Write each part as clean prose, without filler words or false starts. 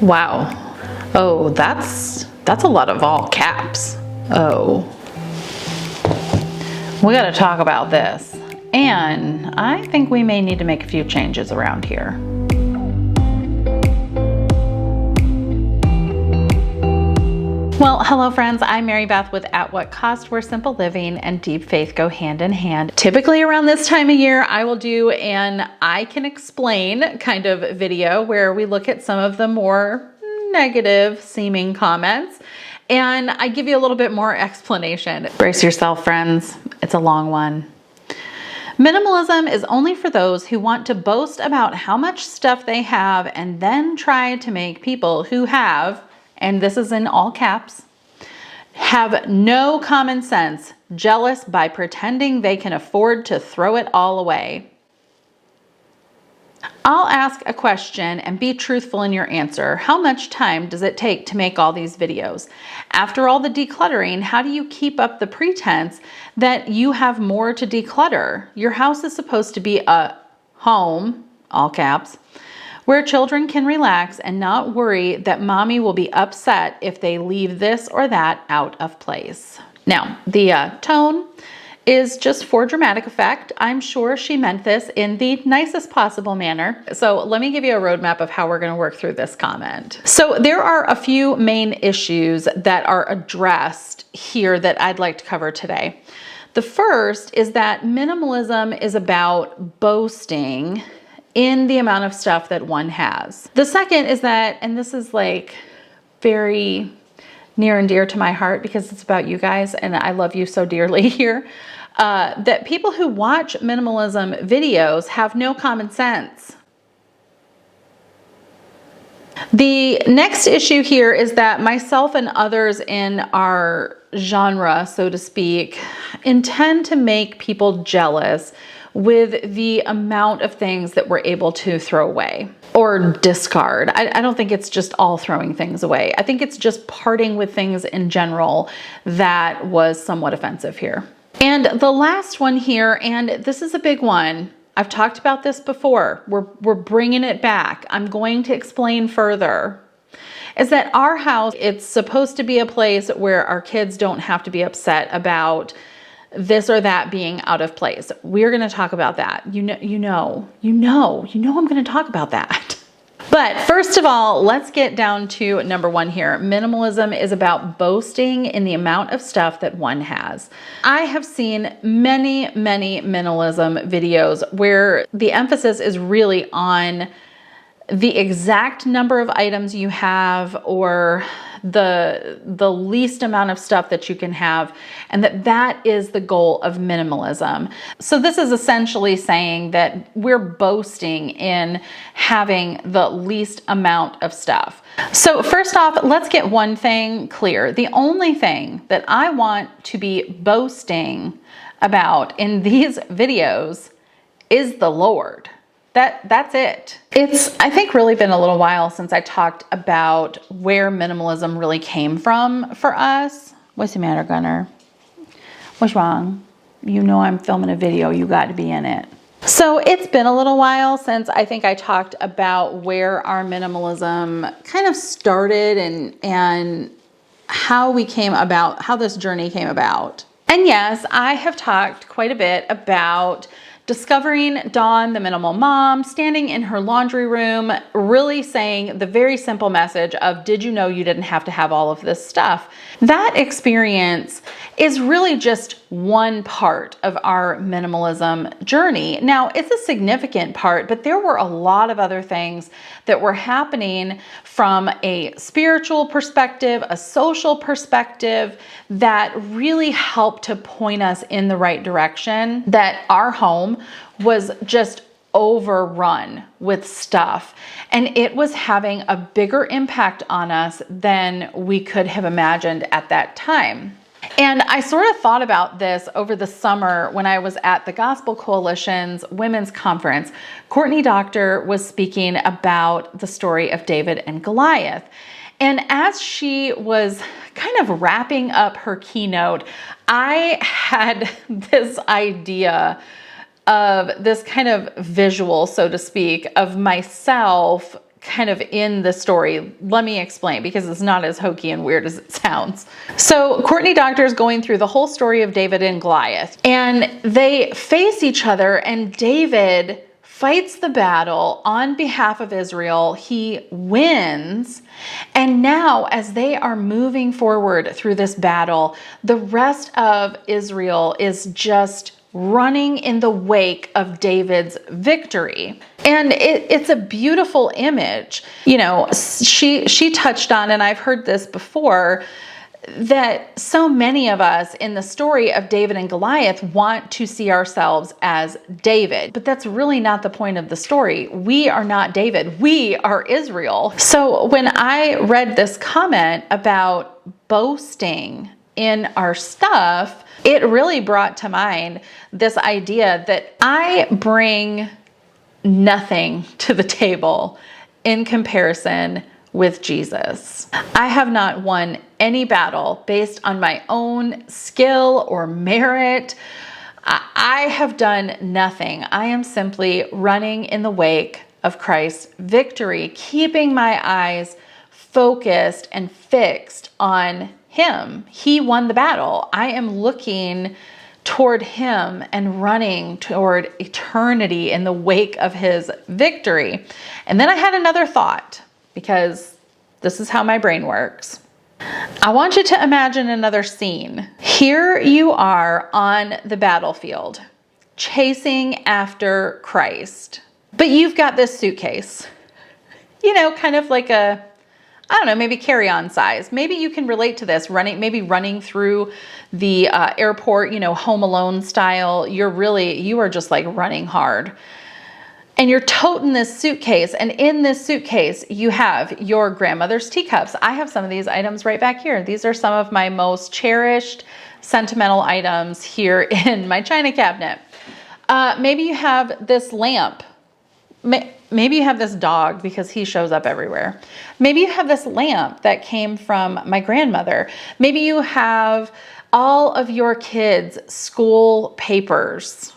Wow. Oh, that's a lot of all caps. Oh. We got to talk about this. And I think we may need to make a few changes around here. Well, hello friends, I'm Mary Beth with At What Cost, where simple living and deep faith go hand in hand. Typically around this time of year, I will do an I Can Explain kind of video where we look at some of the more negative seeming comments and I give you a little bit more explanation. Brace yourself, friends. It's a long one. Minimalism is only for those who want to boast about how much stuff they have and then try to make people who have, and this is in all caps, have no common sense jealous by pretending they can afford to throw it all away. I'll ask a question and be truthful in your answer. How much time does it take to make all these videos? After all the decluttering, how do you keep up the pretense that you have more to declutter? Your house is supposed to be a home, all caps, where children can relax and not worry that mommy will be upset if they leave this or that out of place. Now, the tone is just for dramatic effect. I'm sure she meant this in the nicest possible manner. So let me give you a roadmap of how we're going to work through this comment. So there are a few main issues that are addressed here that I'd like to cover today. The first is that minimalism is about boasting in the amount of stuff that one has. The second is that, and this is like very near and dear to my heart because it's about you guys and I love you so dearly here, that people who watch minimalism videos have no common sense. The next issue here is that myself and others in our genre, so to speak, intend to make people jealous with the amount of things that we're able to throw away or discard. I don't think it's just all throwing things away. I think it's just parting with things in general that was somewhat offensive here. And the last one here, and this is a big one. I've talked about this before. We're bringing it back. I'm going to explain further. Is that our house, it's supposed to be a place where our kids don't have to be upset about this or that being out of place. We're going to talk about that. You know I'm going to talk about that. But first of all, let's get down to number one here. Minimalism is about boasting in the amount of stuff that one has. I have seen many minimalism videos where the emphasis is really on the exact number of items you have or the least amount of stuff that you can have, and that is the goal of minimalism. So this is essentially saying that we're boasting in having the least amount of stuff. So first off, let's get one thing clear. The only thing that I want to be boasting about in these videos is the Lord. That's it. It's, I think, really been a little while since I talked about where minimalism really came from for us. What's the matter, Gunner? What's wrong? You know I'm filming a video. You got to be in it. So it's been a little while since I think I talked about where our minimalism kind of started and how we came about, how this journey came about. And yes, I have talked quite a bit about discovering Dawn, the minimal mom, standing in her laundry room, really saying the very simple message of, did you know you didn't have to have all of this stuff? That experience is really just one part of our minimalism journey. Now, it's a significant part, but there were a lot of other things that were happening from a spiritual perspective, a social perspective, that really helped to point us in the right direction, that our home was just overrun with stuff. And it was having a bigger impact on us than we could have imagined at that time. And I sort of thought about this over the summer when I was at the Gospel Coalition's Women's Conference. Courtney Doctor was speaking about the story of David and Goliath. And as she was kind of wrapping up her keynote, I had this idea of this kind of visual, so to speak, of myself kind of in the story. Let me explain, because it's not as hokey and weird as it sounds. So Courtney Doctor is going through the whole story of David and Goliath, and they face each other, and David fights the battle on behalf of Israel. He wins. And now, as they are moving forward through this battle, the rest of Israel is just running in the wake of David's victory. And it's a beautiful image. You know, she touched on, and I've heard this before, that so many of us in the story of David and Goliath want to see ourselves as David, but that's really not the point of the story. We are not David. We are Israel. So when I read this comment about boasting in our stuff, it really brought to mind this idea that I bring nothing to the table in comparison with Jesus. I have not won any battle based on my own skill or merit. I have done nothing. I am simply running in the wake of Christ's victory, keeping my eyes focused and fixed on Him. He won the battle. I am looking toward Him and running toward eternity in the wake of His victory. And then I had another thought, because this is how my brain works. I want you to imagine another scene. Here you are on the battlefield, chasing after Christ, but you've got this suitcase, kind of like a, I don't know, maybe carry-on size. Maybe you can relate to this, running through the airport, Home Alone style. You are just like running hard. And you're toting this suitcase, and in this suitcase, you have your grandmother's teacups. I have some of these items right back here. These are some of my most cherished sentimental items here in my china cabinet. Maybe you have this lamp. Maybe you have this dog, because he shows up everywhere. Maybe you have this lamp that came from my grandmother. Maybe you have all of your kids' school papers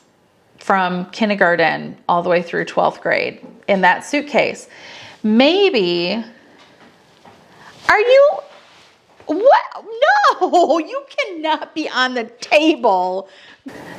from kindergarten all the way through 12th grade in that suitcase. Maybe, what? No, you cannot be on the table.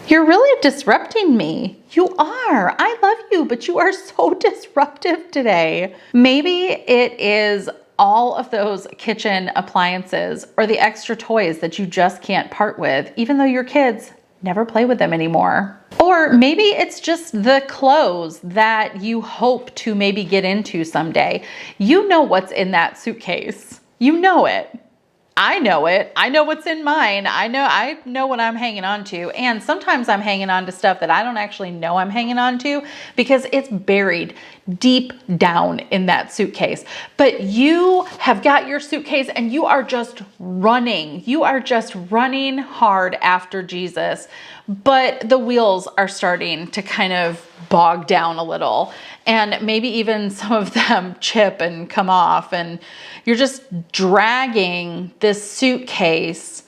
You're really disrupting me. You are. I love you, but you are so disruptive today. Maybe it is all of those kitchen appliances or the extra toys that you just can't part with, even though your kids never play with them anymore. Or maybe it's just the clothes that you hope to maybe get into someday. You know what's in that suitcase. You know it. I know it. I know what's in mine. I know what I'm hanging on to. And sometimes I'm hanging on to stuff that I don't actually know I'm hanging on to, because it's buried deep down in that suitcase. But you have got your suitcase and you are just running. You are just running hard after Jesus. But the wheels are starting to kind of bog down a little, and maybe even some of them chip and come off, and you're just dragging this suitcase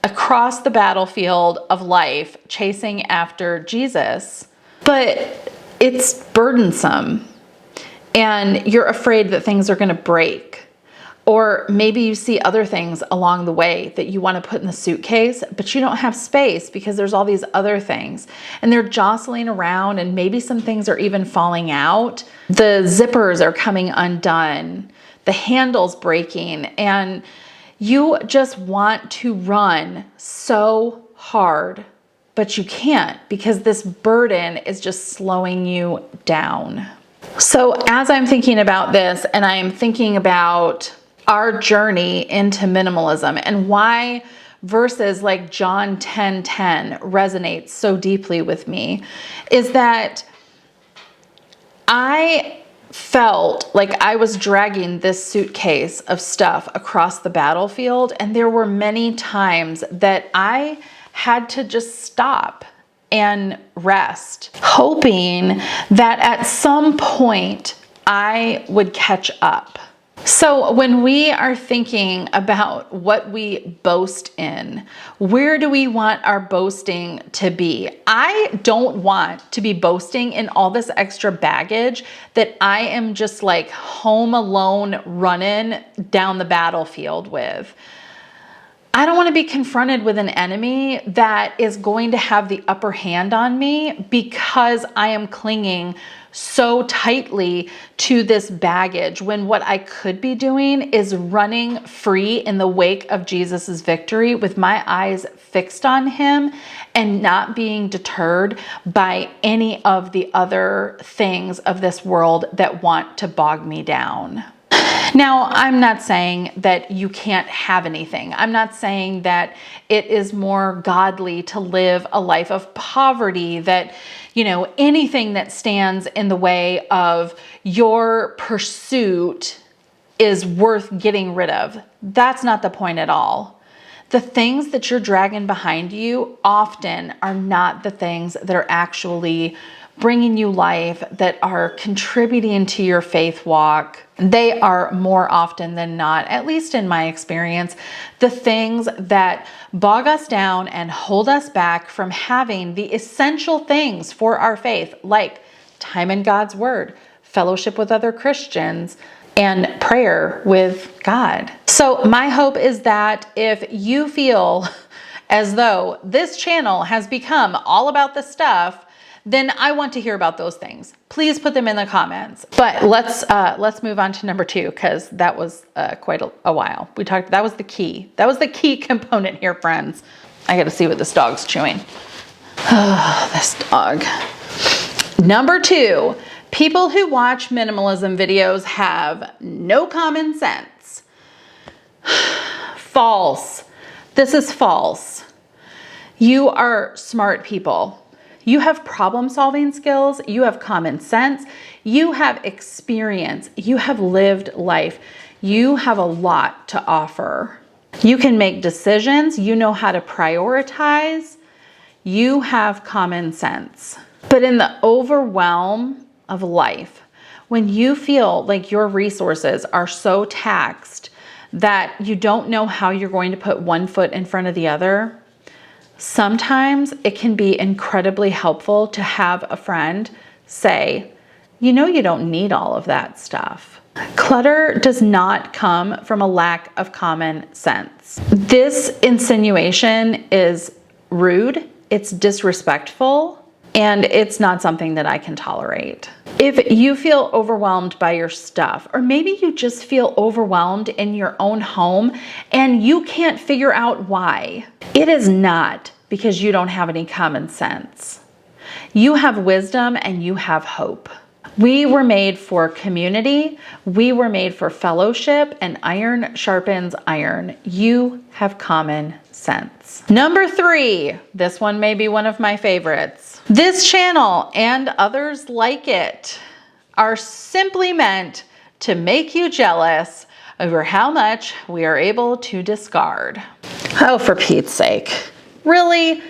across the battlefield of life, chasing after Jesus. But it's burdensome, and you're afraid that things are going to break. Or maybe you see other things along the way that you want to put in the suitcase, but you don't have space because there's all these other things, and they're jostling around, and maybe some things are even falling out. The zippers are coming undone, the handle's breaking, and you just want to run so hard, but you can't, because this burden is just slowing you down. So as I'm thinking about this, and I'm thinking about our journey into minimalism and why verses like John 10:10 resonates so deeply with me, is that I felt like I was dragging this suitcase of stuff across the battlefield, and there were many times that I had to just stop and rest, hoping that at some point I would catch up. So when we are thinking about what we boast in, where do we want our boasting to be? I don't want to be boasting in all this extra baggage that I am just like home alone running down the battlefield with. I don't want to be confronted with an enemy that is going to have the upper hand on me because I am clinging so tightly to this baggage, when what I could be doing is running free in the wake of Jesus's victory with my eyes fixed on him and not being deterred by any of the other things of this world that want to bog me down. Now, I'm not saying that you can't have anything. I'm not saying that it is more godly to live a life of poverty, that, anything that stands in the way of your pursuit is worth getting rid of. That's not the point at all. The things that you're dragging behind you often are not the things that are actually bringing you life, that are contributing to your faith walk. They are more often than not, at least in my experience, the things that bog us down and hold us back from having the essential things for our faith, like time in God's Word, fellowship with other Christians, and prayer with God. So my hope is that if you feel as though this channel has become all about the stuff, then I want to hear about those things. Please put them in the comments. But let's move on to number 2, because that was quite a while. That was the key. That was the key component here, friends. I got to see what this dog's chewing. Oh, this dog. Number 2, people who watch minimalism videos have no common sense. False. This is false. You are smart people. You have problem-solving skills, you have common sense, you have experience, you have lived life, you have a lot to offer. You can make decisions, you know how to prioritize, you have common sense. But in the overwhelm of life, when you feel like your resources are so taxed that you don't know how you're going to put one foot in front of the other, sometimes it can be incredibly helpful to have a friend say, you don't need all of that stuff. Clutter does not come from a lack of common sense. This insinuation is rude, it's disrespectful, and it's not something that I can tolerate. If you feel overwhelmed by your stuff, or maybe you just feel overwhelmed in your own home and you can't figure out why, it is not because you don't have any common sense. You have wisdom and you have hope. We were made for community. We were made for fellowship, and iron sharpens iron. You have common sense. Number 3, this one may be one of my favorites. This channel and others like it are simply meant to make you jealous over how much we are able to discard. Oh, for Pete's sake. Really?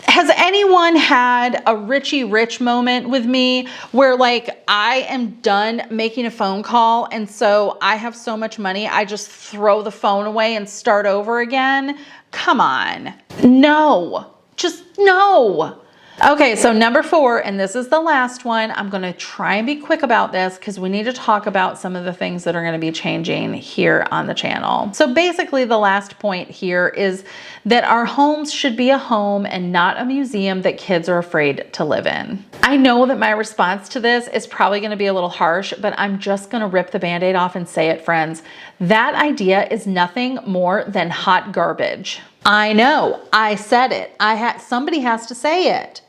Has anyone had a Richie Rich moment with me where like I am done making a phone call and so I have so much money I just throw the phone away and start over again? Come on. No. Just no. Okay, so number 4, and this is the last one. I'm going to try and be quick about this because we need to talk about some of the things that are going to be changing here on the channel. So basically the last point here is that our homes should be a home and not a museum that kids are afraid to live in. I know that my response to this is probably going to be a little harsh, but I'm just going to rip the Band-Aid off and say it, friends. That idea is nothing more than hot garbage. I know, I said it. Somebody has to say it.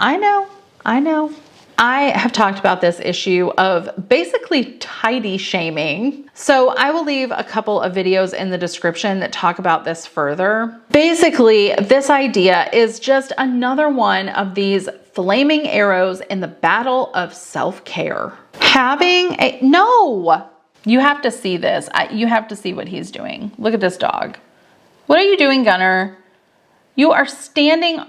I know. I have talked about this issue of basically tidy shaming. So I will leave a couple of videos in the description that talk about this further. Basically, this idea is just another one of these flaming arrows in the battle of self-care. No, you have to see this. You have to see what he's doing. Look at this dog. What are you doing, Gunner? You are standing.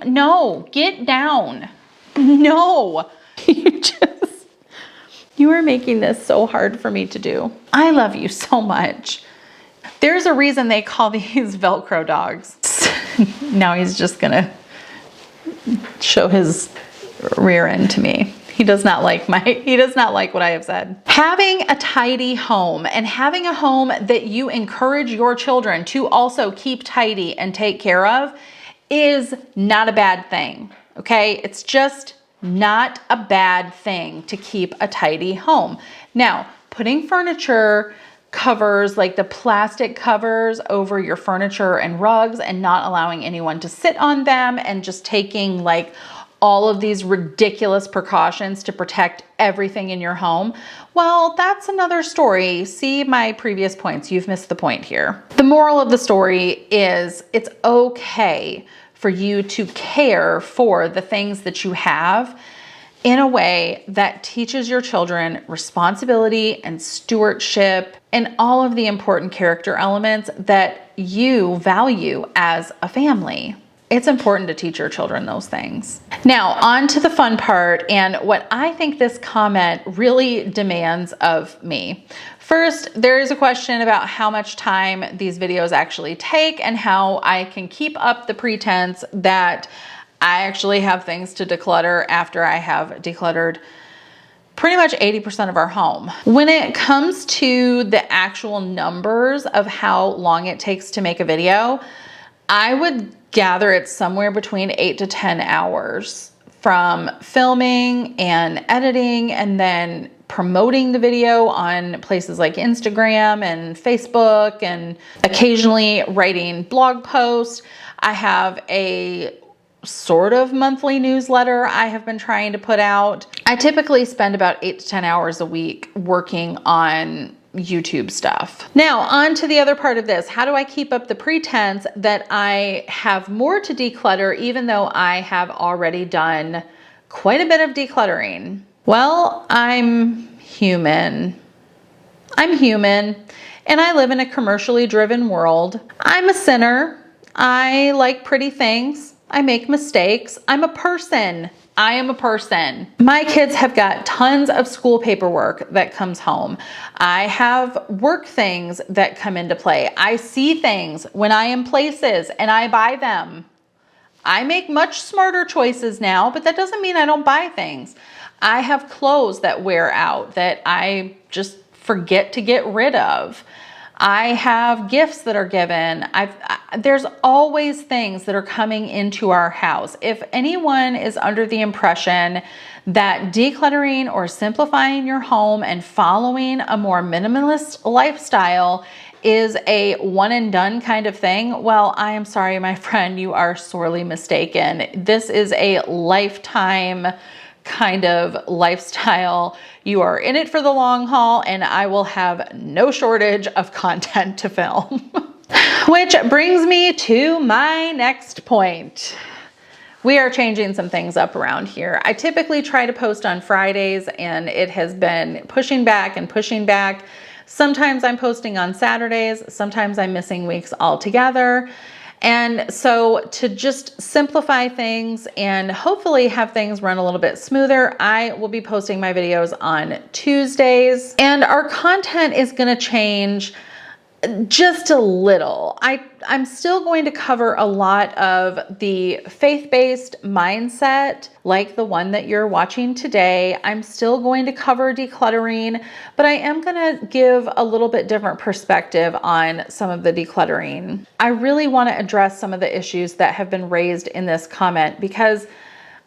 You You are making this so hard for me to do. I love you so much. There's a reason they call these Velcro dogs. Now he's just gonna show his rear end to me. He does not like what I have said. Having a tidy home and having a home that you encourage your children to also keep tidy and take care of is not a bad thing, okay? It's just not a bad thing to keep a tidy home. Now, putting furniture covers, like the plastic covers over your furniture and rugs and not allowing anyone to sit on them and just taking like all of these ridiculous precautions to protect everything in your home, well, that's another story. See my previous points. You've missed the point here. The moral of the story is it's okay for you to care for the things that you have in a way that teaches your children responsibility and stewardship and all of the important character elements that you value as a family. It's important to teach your children those things. Now, on to the fun part and what I think this comment really demands of me. First, there is a question about how much time these videos actually take and how I can keep up the pretense that I actually have things to declutter after I have decluttered pretty much 80% of our home. When it comes to the actual numbers of how long it takes to make a video, I would gather it's somewhere between 8 to 10 hours from filming and editing and then promoting the video on places like Instagram and Facebook and occasionally writing blog posts. I have a sort of monthly newsletter I have been trying to put out. I typically spend about 8 to 10 hours a week working on YouTube stuff. Now, on to the other part of this. How do I keep up the pretense that I have more to declutter even though I have already done quite a bit of decluttering? Well, I'm human. I'm human, and I live in a commercially driven world. I'm a sinner. I like pretty things. I make mistakes. I'm a person. I am a person. My kids have got tons of school paperwork that comes home. I have work things that come into play. I see things when I am places and I buy them. I make much smarter choices now, but that doesn't mean I don't buy things. I have clothes that wear out that I just forget to get rid of. I have gifts that are given. There's always things that are coming into our house. If anyone is under the impression that decluttering or simplifying your home and following a more minimalist lifestyle is a one and done kind of thing, well, I am sorry, my friend, you are sorely mistaken. This is a lifetime kind of lifestyle. You are in it for the long haul, and I will have no shortage of content to film. Which brings me to my next point. We are changing some things up around here. I typically try to post on Fridays, and it has been pushing back and pushing back. Sometimes I'm posting on Saturdays, sometimes I'm missing weeks altogether. And so to just simplify things and hopefully have things run a little bit smoother, I will be posting my videos on Tuesdays, and our content is going to change just a little. I'm still going to cover a lot of the faith-based mindset, like the one that you're watching today. I'm still going to cover decluttering, but I am going to give a little bit different perspective on some of the decluttering. I really want to address some of the issues that have been raised in this comment, because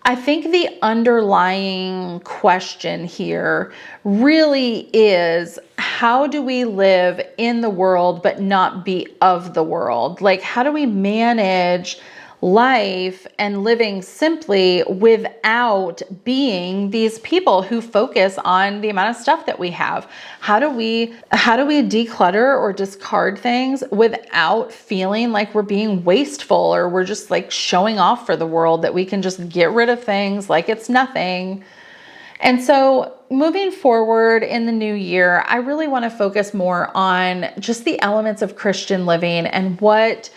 I think the underlying question here really is, how do we live in the world but not be of the world? Like, how do we manage life and living simply without being these people who focus on the amount of stuff that we have? How do we declutter or discard things without feeling like we're being wasteful or we're just like showing off for the world that we can just get rid of things like it's nothing? And so moving forward in the new year, I really want to focus more on just the elements of Christian living and what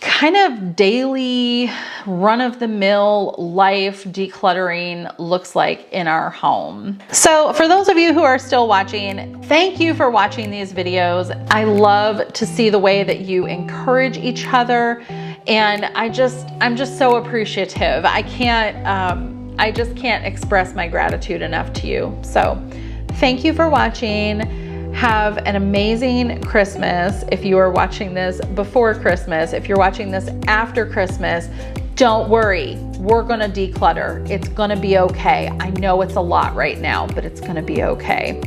kind of daily run-of-the-mill life decluttering looks like in our home. So for those of you who are still watching, thank you for watching these videos. I love to see the way that you encourage each other, and I'm just so appreciative. I just can't express my gratitude enough to you. So thank you for watching. Have an amazing Christmas. If you are watching this before Christmas, if you're watching this after Christmas, don't worry, we're gonna declutter. It's gonna be okay. I know it's a lot right now, but it's gonna be okay.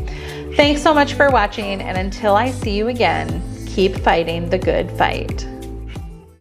Thanks so much for watching, and until I see you again, keep fighting the good fight.